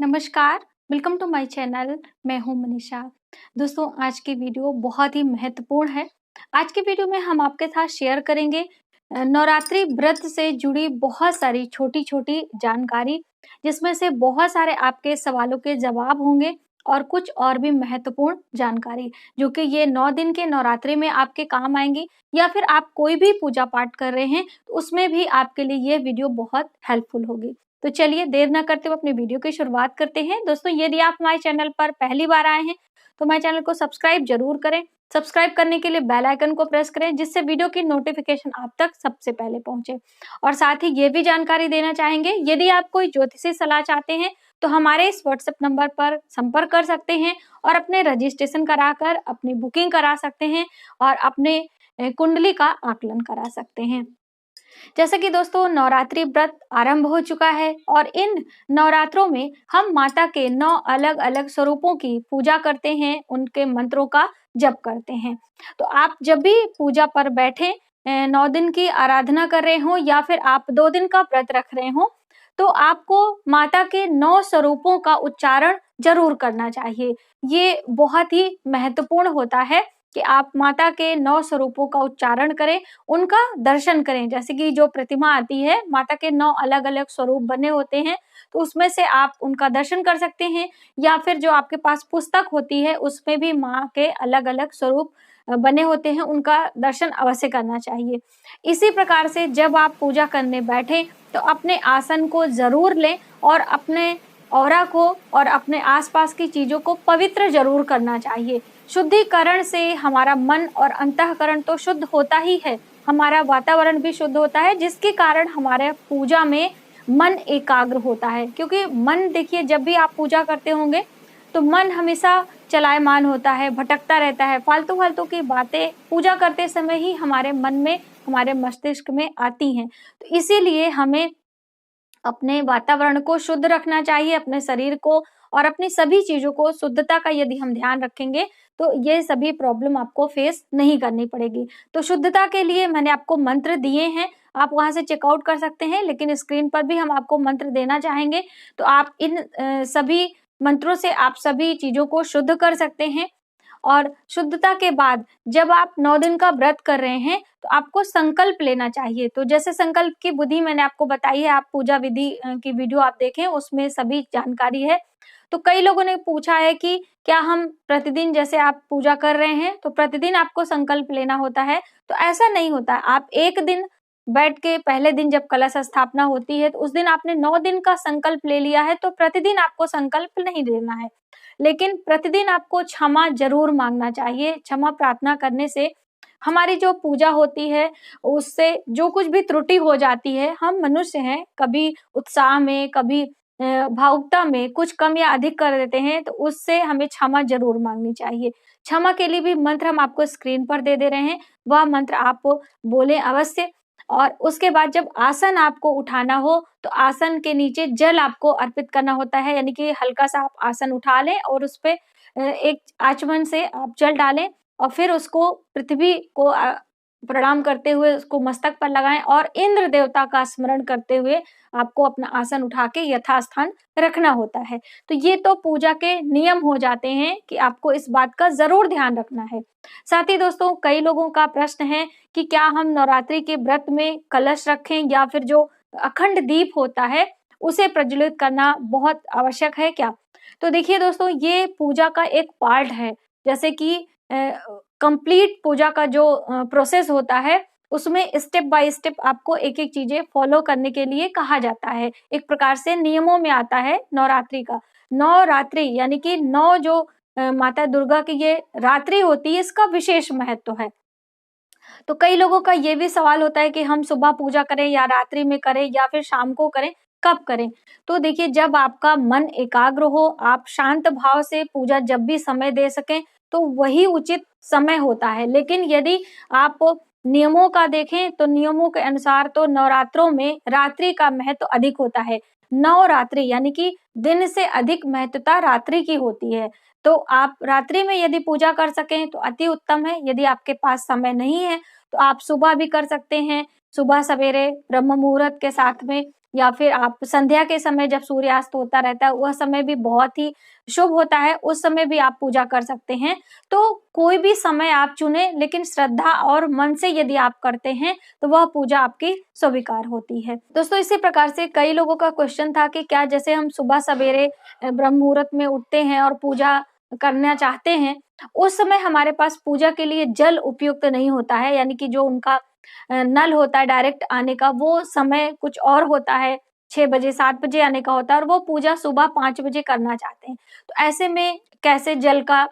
नमस्कार, welcome to my channel. मैं हूं मनीषा। दोस्तों, आज की वीडियो बहुत ही महत्वपूर्ण है। आज की वीडियो में हम आपके साथ शेयर करेंगे नवरात्रि व्रत से जुड़ी बहुत सारी छोटी-छोटी जानकारी, जिसमें से बहुत सारे आपके सवालों के जवाब होंगे और कुछ और भी महत्वपूर्ण जानकारी, जो कि ये 9 दिन के नवरात्रि में आपके काम आएँगी या फिर आप कोई भी पूजा पाठ कर रहे हैं, तो उसमें भी आपके लिए ये वीडियो बहुत हेल्पफुल होगी। तो चलिए देर ना करते हुए अपनी वीडियो की शुरुआत करते हैं। दोस्तों, यदि आप हमारे चैनल पर पहली बार आए हैं तो हमारे चैनल को सब्सक्राइब जरूर करें। सब्सक्राइब करने के लिए बेल आइकन को प्रेस करें, जिससे वीडियो की नोटिफिकेशन आप तक सबसे पहले पहुंचे। और साथ ही ये भी जानकारी देना चाहेंगे, यदि आप कोई ज्योतिषी सलाह चाहते हैं तो हमारे इस व्हाट्सएप नंबर पर संपर्क कर सकते हैं और अपने रजिस्ट्रेशन कराकर अपनी बुकिंग करा सकते हैं और अपने कुंडली का आकलन करा सकते हैं। जैसे कि दोस्तों, नवरात्रि व्रत आरंभ हो चुका है और इन नवरात्रों में हम माता के 9 अलग-अलग स्वरूपों की पूजा करते हैं, उनके मंत्रों का जप करते हैं। तो आप जब भी पूजा पर बैठें, 9 दिन की आराधना कर रहे हो या फिर आप 2 दिन का व्रत रख रहे हो, तो आपको माता के 9 स्वरूपों का उच्चारण जरूर करना चाहिए। ये बहुत ही महत्वपूर्ण होता है कि आप माता के 9 स्वरूपों का उच्चारण करें, उनका दर्शन करें। जैसे कि जो प्रतिमा आती है, माता के 9 अलग-अलग स्वरूप बने होते हैं, तो उसमें से आप उनका दर्शन कर सकते हैं या फिर जो आपके पास पुस्तक होती है, उसमें भी माँ के अलग-अलग स्वरूप बने होते हैं, उनका दर्शन अवश्य करना चाहिए। इसी प्रकार से जब आप पूजा करने बैठें, तो अपने आसन को ज़रूर लें और अपने ऑरा को और अपने आस-पास की चीज़ों को पवित्र ज़रूर करना चाहिए। शुद्धिकरण से हमारा मन और अंतःकरण तो शुद्ध होता ही है, हमारा वातावरण भी शुद्ध होता है, जिसके कारण हमारे पूजा में मन एकाग्र होता है। क्योंकि मन, देखिए, जब भी आप पूजा करते होंगे तो मन हमेशा चलायमान होता है, भटकता रहता है। फालतू-फालतू की बातें पूजा करते समय ही हमारे मन में, हमारे मस्तिष्क में आती हैं। तो इसीलिए हमें अपने वातावरण को शुद्ध रखना चाहिए, अपने शरीर को और अपनी सभी चीज़ों को शुद्धता का यदि हम ध्यान रखेंगे, तो ये सभी प्रॉब्लम आपको फेस नहीं करनी पड़ेगी। तो शुद्धता के लिए मैंने आपको मंत्र दिए हैं, आप वहाँ से चेकआउट कर सकते हैं, लेकिन स्क्रीन पर भी हम आपको मंत्र देना चाहेंगे। तो आप इन सभी मंत्रों से आप सभी चीज़ों को शुद्ध कर सकते हैं। और शुद्धता के बाद जब आप 9 दिन का व्रत कर रहे हैं, तो आपको संकल्प लेना चाहिए। तो जैसे संकल्प की विधि मैंने आपको बताई है, आप पूजा विधि की वीडियो आप देखें, उसमें सभी जानकारी है। तो कई लोगों ने पूछा है कि क्या हम प्रतिदिन, जैसे आप पूजा कर रहे हैं, तो प्रतिदिन आपको संकल्प लेना होता है? तो ऐसा नहीं होता है। आप एक दिन बैठ के, पहले दिन जब कलश स्थापना होती है, तो उस दिन आपने 9 दिन का संकल्प ले लिया है, तो प्रतिदिन आपको संकल्प नहीं लेना है। लेकिन प्रतिदिन आपको क्षमा ज़रूर माँगना चाहिए। क्षमा प्रार्थना करने से हमारी जो पूजा होती है, उससे जो कुछ भी त्रुटि हो जाती है, हम मनुष्य हैं, कभी उत्साह में, कभी भावुकता में कुछ कम या अधिक कर देते हैं, तो उससे हमें क्षमा ज़रूर माँगनी चाहिए। क्षमा के लिए भी मंत्र हम आपको स्क्रीन पर दे रहे हैं, वह मंत्र आप बोलें अवश्य। और उसके बाद जब आसन आपको उठाना हो, तो आसन के नीचे जल आपको अर्पित करना होता है, यानी कि हल्का-सा आप आसन उठा लें और उसपे एक आचमन से आप जल डालें और फिर उसको पृथ्वी को प्रणाम करते हुए उसको मस्तक पर लगाएँ और इंद्र देवता का स्मरण करते हुए आपको अपना आसन उठा के यथास्थान रखना होता है। तो ये तो पूजा के नियम हो जाते हैं कि आपको इस बात का ज़रूर ध्यान रखना है। साथ ही दोस्तों, कई लोगों का प्रश्न है कि क्या हम नवरात्रि के व्रत में कलश रखें या फिर जो अखंड दीप होता है, उसे प्रज्वलित करना बहुत आवश्यक है क्या? तो देखिए दोस्तों, ये पूजा का एक पार्ट है। जैसे कि कंप्लीट पूजा का जो प्रोसेस होता है, उसमें स्टेप बाय स्टेप आपको एक-एक चीज़ें फॉलो करने के लिए कहा जाता है। एक प्रकार से नियमों में आता है नवरात्रि का। नवरात्रि यानी कि 9 जो माता दुर्गा की ये रात्रि होती है, इसका विशेष महत्व है। तो कई लोगों का ये भी सवाल होता है कि हम सुबह पूजा करें या रात्रि में करें या फिर शाम को करें, कब करें? तो देखिए, जब आपका मन एकाग्र हो, आप शांत भाव से पूजा जब भी समय दे सकें, तो वही उचित समय होता है। लेकिन यदि आप नियमों का देखें, तो नियमों के अनुसार तो नवरात्रों में रात्रि का महत्व अधिक होता है। नवरात्रि यानी कि दिन से अधिक महत्वता रात्रि की होती है। तो आप रात्रि में यदि पूजा कर सकें तो अति उत्तम है। यदि आपके पास समय नहीं है, तो आप सुबह भी कर सकते हैं। सुबह सवेरे ब्रह्म मुहूर्त के साथ में या फिर आप संध्या के समय जब सूर्यास्त होता रहता है, वह समय भी बहुत ही शुभ होता है, उस समय भी आप पूजा कर सकते हैं। तो कोई भी समय आप चुनें, लेकिन श्रद्धा और मन से यदि आप करते हैं तो वह पूजा आपकी स्वीकार होती है। दोस्तों, इसी प्रकार से कई लोगों का क्वेश्चन था कि क्या जैसे हम सुबह सवेरे ब्रह्म मुहूर्त में उठते हैं और पूजा करना चाहते हैं, उस समय हमारे पास पूजा के लिए जल उपयुक्त नहीं होता है, यानी कि जो उनका नल होता है डायरेक्ट आने का, वो समय कुछ और होता है, 6 बजे 7 बजे आने का होता है और वो पूजा सुबह 5 बजे करना चाहते हैं। तो ऐसे में कैसे जल का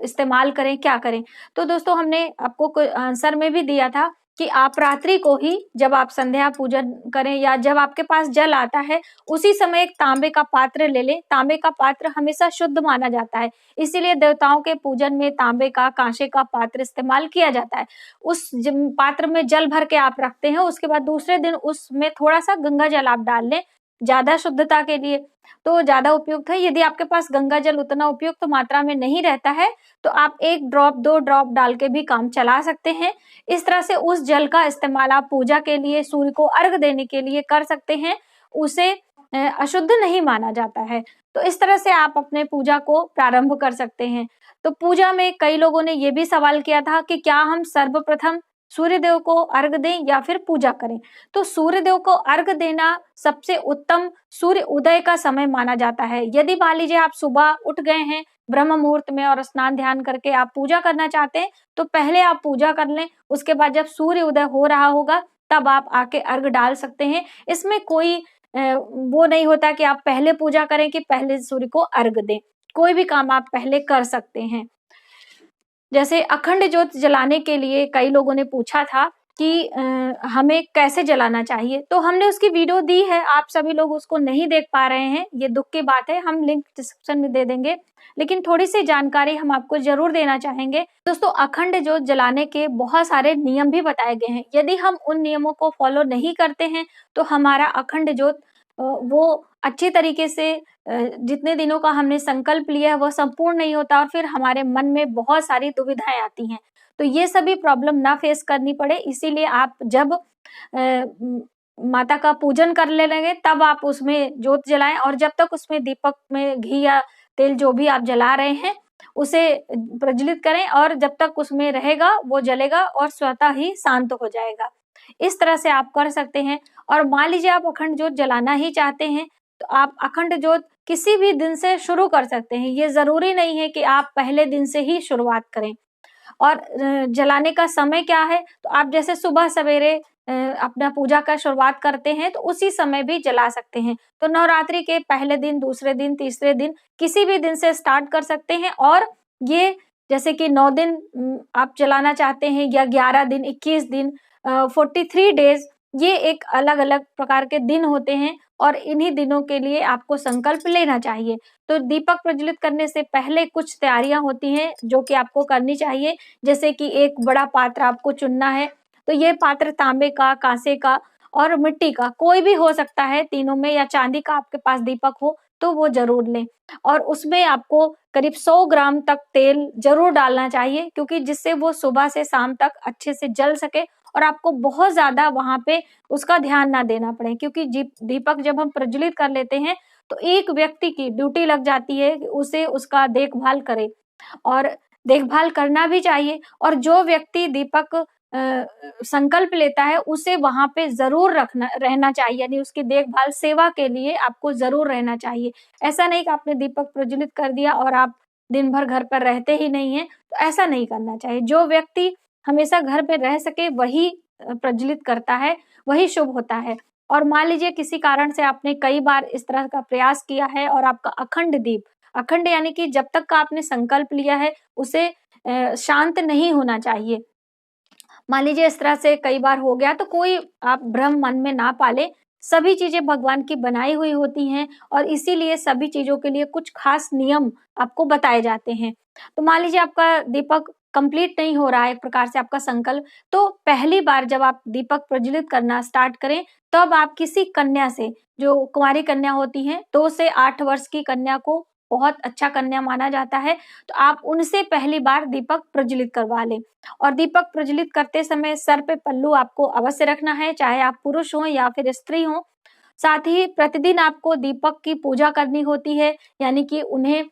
इस्तेमाल करें, क्या करें? तो दोस्तों, हमने आपको आंसर में भी दिया था कि आप रात्रि को ही जब आप संध्या पूजन करें या जब आपके पास जल आता है, उसी समय एक तांबे का पात्र ले लें। तांबे का पात्र हमेशा शुद्ध माना जाता है, इसीलिए देवताओं के पूजन में तांबे का, कांसे का पात्र इस्तेमाल किया जाता है। उस पात्र में जल भर के आप रखते हैं, उसके बाद दूसरे दिन उसमें थोड़ा-सा गंगा जल आप डाल लें, ज़्यादा शुद्धता के लिए तो ज़्यादा उपयुक्त है। यदि आपके पास गंगा जल उतना उपयुक्त मात्रा में नहीं रहता है, तो आप 1 ड्रॉप 2 ड्रॉप डाल के भी काम चला सकते हैं। इस तरह से उस जल का इस्तेमाल आप पूजा के लिए, सूर्य को अर्घ देने के लिए कर सकते हैं। उसे अशुद्ध नहीं माना जाता है। तो इस तरह से आप अपने पूजा को प्रारंभ कर सकते हैं। तो पूजा में कई लोगों ने ये भी सवाल किया था कि क्या हम सर्वप्रथम सूर्य देव को अर्घ दें या फिर पूजा करें? तो सूर्य देव को अर्घ देना सबसे उत्तम सूर्य उदय का समय माना जाता है। यदि मान लीजिए आप सुबह उठ गए हैं ब्रह्म मुहूर्त में और स्नान ध्यान करके आप पूजा करना चाहते हैं, तो पहले आप पूजा कर लें, उसके बाद जब सूर्य उदय हो रहा होगा तब आप आके अर्घ डाल सकते हैं। इसमें कोई वो नहीं होता कि आप पहले पूजा करें कि पहले सूर्य को अर्घ दें। कोई भी काम आप पहले कर सकते हैं। जैसे अखंड ज्योत जलाने के लिए कई लोगों ने पूछा था कि हमें कैसे जलाना चाहिए, तो हमने उसकी वीडियो दी है, आप सभी लोग उसको नहीं देख पा रहे हैं, ये दुःख की बात है। हम लिंक डिस्क्रिप्शन में दे देंगे, लेकिन थोड़ी सी जानकारी हम आपको जरूर देना चाहेंगे। दोस्तों, अखंड ज्योत जलाने के बहुत सारे नियम भी बताए गए हैं। यदि हम उन नियमों को फॉलो नहीं करते हैं तो हमारा अखंड ज्योत वो अच्छी तरीके से जितने दिनों का हमने संकल्प लिया है वह संपूर्ण नहीं होता और फिर हमारे मन में बहुत सारी दुविधाएं आती हैं। तो ये सभी प्रॉब्लम ना फेस करनी पड़े, इसीलिए आप जब माता का पूजन कर ले लगे तब आप उसमें ज्योत जलाएं और जब तक उसमें दीपक में घी या तेल जो भी आप जला रहे हैं उसे प्रज्वलित करें और जब तक उसमें रहेगा वो जलेगा और स्वतः ही शांत हो जाएगा। इस तरह से आप कर सकते हैं। और मान लीजिए आप अखंड ज्योत जलाना ही चाहते हैं तो आप अखंड ज्योत किसी भी दिन से शुरू कर सकते हैं। ये जरूरी नहीं है कि आप पहले दिन से ही शुरुआत करें। और जलाने का समय क्या है, तो आप जैसे सुबह सवेरे अपना पूजा का शुरुआत करते हैं तो उसी समय भी जला सकते हैं। तो नवरात्रि के पहले दिन, दूसरे दिन, तीसरे दिन किसी भी दिन से स्टार्ट कर सकते हैं। और ये जैसे कि 9 दिन आप जलाना चाहते हैं या 11 दिन, 21 दिन, 43 डेज, ये एक अलग-अलग प्रकार के दिन होते हैं और इन्हीं दिनों के लिए आपको संकल्प लेना चाहिए। तो दीपक प्रज्वलित करने से पहले कुछ तैयारियां होती हैं जो कि आपको करनी चाहिए। जैसे कि एक बड़ा पात्र आपको चुनना है, तो ये पात्र तांबे का, कांसे का और मिट्टी का कोई भी हो सकता है तीनों में, या चांदी का आपके पास दीपक हो तो वो जरूर लें। और उसमें आपको करीब 100 ग्राम तक तेल जरूर डालना चाहिए, क्योंकि जिससे वो सुबह से शाम तक अच्छे से जल सके और आपको बहुत ज्यादा वहां पे उसका ध्यान ना देना पड़े। क्योंकि दीपक जब हम प्रज्वलित कर लेते हैं तो एक व्यक्ति की ड्यूटी लग जाती है कि उसे उसका देखभाल करे, और देखभाल करना भी चाहिए। और जो व्यक्ति दीपक संकल्प लेता है उसे वहां पे जरूर रहना चाहिए, यानी उसकी देखभाल सेवा के लिए आपको जरूर रहना चाहिए। ऐसा नहीं कि आपने दीपक प्रज्वलित कर दिया और आप दिन भर घर पर रहते ही नहीं है, तो ऐसा नहीं करना चाहिए। जो व्यक्ति हमेशा घर पे रह सके वही प्रज्वलित करता है, वही शुभ होता है। और मान लीजिए किसी कारण से आपने कई बार इस तरह का प्रयास किया है और आपका अखंड दीप, अखंड यानी कि जब तक का आपने संकल्प लिया है उसे शांत नहीं होना चाहिए। मान लीजिए इस तरह से कई बार हो गया, तो कोई आप भ्रम मन में ना पाले। सभी चीजें भगवान की बनाई हुई होती हैं और इसीलिए सभी चीजों के लिए कुछ खास नियम आपको बताए जाते हैं। तो मान लीजिए आपका दीपक कंप्लीट नहीं हो रहा है एक प्रकार से आपका संकल्प, तो पहली बार जब आप दीपक प्रज्वलित करना स्टार्ट करें तब आप किसी कन्या से, जो कुंवारी कन्या होती हैं, 2 से 8 वर्ष की कन्या को बहुत अच्छा कन्या माना जाता है, तो आप उनसे पहली बार दीपक प्रज्वलित करवा लें। और दीपक प्रज्वलित करते समय सर पे पल्लू आपको अवश्य रखना है, चाहे आप पुरुष हो या फिर स्त्री हो। साथ ही प्रतिदिन आपको दीपक की पूजा करनी होती है, यानी कि उन्हें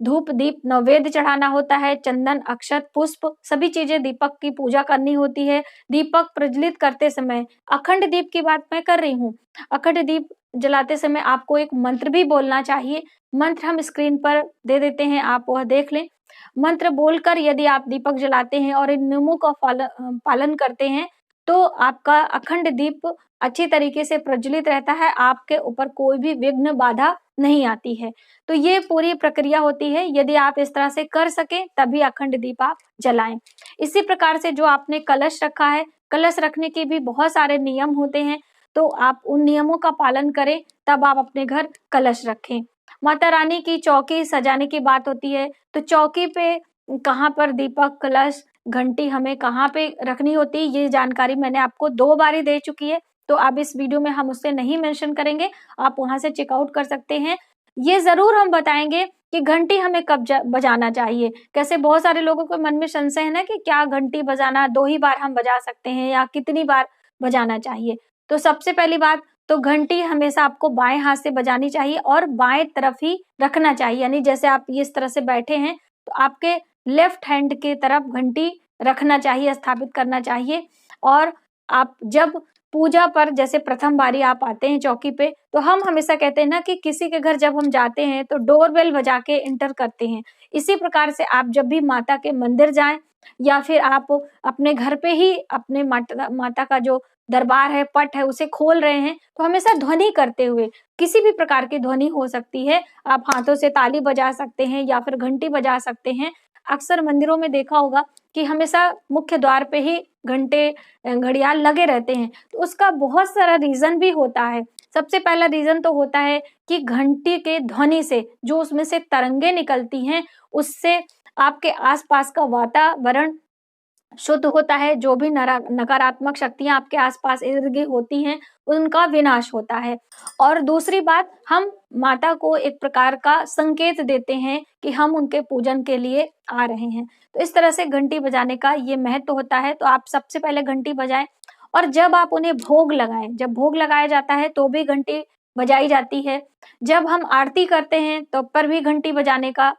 धूप दीप नैवेद्य चढ़ाना होता है, चंदन अक्षत पुष्प सभी चीजें दीपक की पूजा करनी होती है। दीपक प्रज्वलित करते समय, अखंड दीप की बात मैं कर रही हूँ, अखंड दीप जलाते समय आपको एक मंत्र भी बोलना चाहिए। मंत्र हम स्क्रीन पर दे देते हैं, आप वह देख लें। मंत्र बोलकर यदि आप दीपक जलाते हैं और इन नियमों का पालन करते हैं तो आपका अखंड दीप अच्छी तरीके से प्रज्वलित रहता है, आपके ऊपर कोई भी विघ्न बाधा नहीं आती है। तो ये पूरी प्रक्रिया होती है, यदि आप इस तरह से कर सकें तभी अखंड दीप आप जलाएं। इसी प्रकार से जो आपने कलश रखा है, कलश रखने के भी बहुत सारे नियम होते हैं, तो आप उन नियमों का पालन करें तब आप अपने घर कलश रखें। माता रानी की चौकी सजाने की बात होती है, तो चौकी पे कहाँ पर दीपक, कलश, घंटी हमें कहाँ पे रखनी होती है, ये जानकारी मैंने आपको 2 बार दे चुकी है, तो अब इस वीडियो में हम उससे नहीं मेंशन करेंगे, आप वहां से चेकआउट कर सकते हैं। ये जरूर हम बताएंगे कि घंटी हमें कब बजाना चाहिए। कैसे बहुत सारे लोगों के मन में संशय है ना कि क्या घंटी बजाना 2 ही बार हम बजा सकते हैं या कितनी बार बजाना चाहिए। तो सबसे पहली बात तो घंटी हमेशा आपको बाएं हाथ से बजानी चाहिए और बाएं तरफ ही रखना चाहिए, यानी जैसे आप इस तरह से बैठे हैं तो आपके लेफ्ट हैंड की तरफ घंटी रखना चाहिए, स्थापित करना चाहिए। और आप जब पूजा पर जैसे प्रथम बारी आप आते हैं चौकी पे, तो हम हमेशा कहते हैं ना कि किसी के घर जब हम जाते हैं तो डोरबेल बजा के एंटर करते हैं। इसी प्रकार से आप जब भी माता के मंदिर जाएं या फिर आप अपने घर पे ही अपने माता का जो दरबार है, पट है, उसे खोल रहे हैं, तो हमेशा ध्वनि करते हुए, किसी भी प्रकार की ध्वनि हो सकती है, आप हाथों से ताली बजा सकते हैं या फिर घंटी बजा सकते हैं। अक्सर मंदिरों में देखा होगा कि हमेशा मुख्य द्वार पे ही घंटे घड़ियाल लगे रहते हैं, तो उसका बहुत सारा रीजन भी होता है। सबसे पहला रीजन तो होता है कि घंटी के ध्वनि से जो उसमें से तरंगे निकलती हैं, उससे आपके आसपास का वातावरण शुद्ध होता है, जो भी नकारात्मक शक्तियां आपके आसपास इर्द-गिर्द होती हैं, उनका विनाश होता है। और दूसरी बात, हम माता को एक प्रकार का संकेत देते हैं कि हम उनके पूजन के लिए आ रहे हैं। तो इस तरह से घंटी बजाने का ये महत्व होता है, तो आप सबसे पहले घंटी बजाएं। और जब आप उन्हें भोग लगाएं, जब भोग लगाया जाता है तो भी घंटी बजाई जाती है। जब हम आरती करते हैं तो पर भी घंटी बजाने का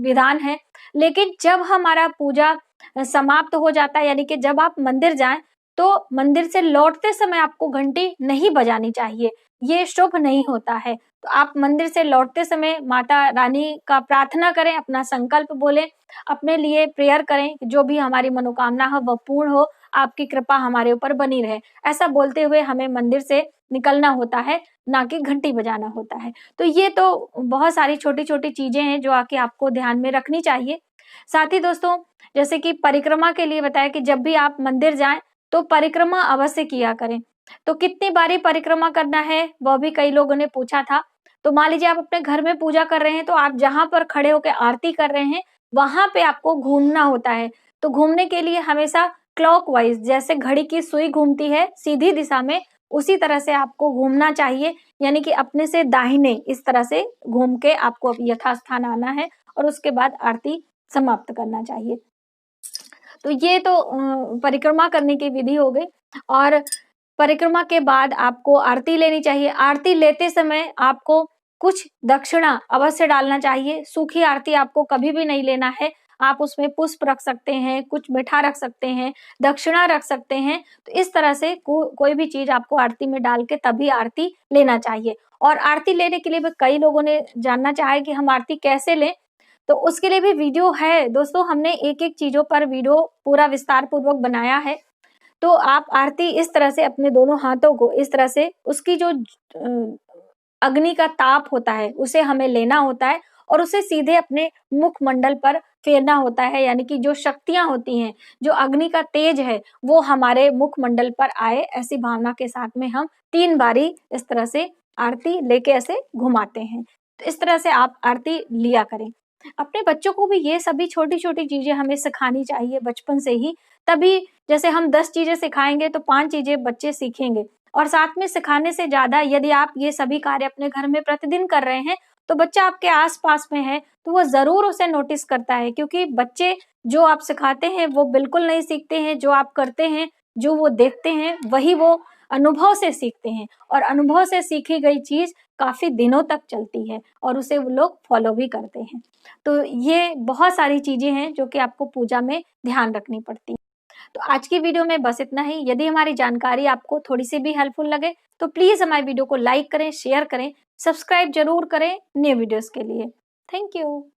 विधान है। लेकिन जब हमारा पूजा समाप्त हो जाता है, यानी कि जब आप मंदिर जाएं तो मंदिर से लौटते समय आपको घंटी नहीं बजानी चाहिए, ये शुभ नहीं होता है। तो आप मंदिर से लौटते समय माता रानी का प्रार्थना करें, अपना संकल्प बोलें, अपने लिए प्रेयर करें, जो भी हमारी मनोकामना हो वह पूर्ण हो, आपकी कृपा हमारे ऊपर बनी रहे। ऐसा बोलते हुए हमें मंदिर से निकलना होता है, ना कि घंटी बजाना होता है। तो ये तो बहुत सारी छोटी-छोटी चीजें हैं जो आके आपको ध्यान में रखनी चाहिए। साथ ही दोस्तों, जैसे कि परिक्रमा के लिए बताया कि जब भी आप मंदिर जाएं तो परिक्रमा अवश्य किया करें। तो कितनी बारी परिक्रमा करना है वह भी कई लोगों ने पूछा था। तो मान लीजिए आप अपने घर में पूजा कर रहे हैं, तो आप जहां पर खड़े होकर आरती कर रहे हैं वहां पे आपको घूमना होता है। तो घूमने के लिए हमेशा क्लॉकवाइज, जैसे घड़ी की सुई घूमती है सीधी दिशा में, उसी तरह से आपको घूमना चाहिए, यानी कि अपने से दाहिने इस तरह से घूम के आपको यथास्थान आना है और उसके बाद आरती समाप्त करना चाहिए। तो ये तो परिक्रमा करने की विधि हो गई। और परिक्रमा के बाद आपको आरती लेनी चाहिए। आरती लेते समय आपको कुछ दक्षिणा अवश्य डालना चाहिए। सूखी आरती आपको कभी भी नहीं लेना है। आप उसमें पुष्प रख सकते हैं, कुछ मीठा रख सकते हैं, दक्षिणा रख सकते हैं। तो इस तरह से कोई भी चीज आपको आरती में डाल के तभी आरती लेना चाहिए। और आरती लेने के लिए भी कई लोगों ने जानना चाहा कि हम आरती कैसे लें, तो उसके लिए भी वीडियो है दोस्तों। हमने एक-एक चीजों पर वीडियो पूरा विस्तार पूर्वक बनाया है। तो आप आरती इस तरह से अपने दोनों हाथों को इस तरह से, उसकी जो अग्नि का ताप होता है उसे हमें लेना होता है और उसे सीधे अपने मुखमंडल पर फेरना होता है, यानी कि जो शक्तियां होती हैं, जो अग्नि का तेज है वो हमारे मुखमंडल पर आए, ऐसी भावना के साथ में हम 3 बारी इस तरह से आरती लेके ऐसे घुमाते हैं। तो इस तरह से आप आरती लिया करें। अपने बच्चों को भी ये सभी छोटी-छोटी चीजें हमें सिखानी चाहिए बचपन से ही, तभी जैसे हम 10 चीजें सिखाएंगे तो 5 चीजें बच्चे सीखेंगे। और साथ में सिखाने से ज्यादा यदि आप ये सभी कार्य अपने घर में प्रतिदिन कर रहे हैं तो बच्चा आपके आस-पास में है तो वो जरूर उसे नोटिस करता है, क्योंकि बच्चे जो आप सिखाते हैं वो बिल्कुल नहीं सीखते हैं, जो आप करते हैं, जो वो देखते हैं वही वो अनुभव से सीखते हैं और अनुभव से सीखी गई चीज काफी दिनों तक चलती है और उसे वो लोग फॉलो भी करते हैं। तो ये बहुत सारी चीजें हैं जो कि आपको पूजा में ध्यान रखनी पड़ती है। तो आज की वीडियो में बस इतना ही। यदि हमारी जानकारी आपको थोड़ी सी भी हेल्पफुल लगे तो प्लीज हमारी वीडियो को लाइक करें, शेयर करें, सब्सक्राइब जरूर करें न्यू वीडियोस के लिए। Thank you.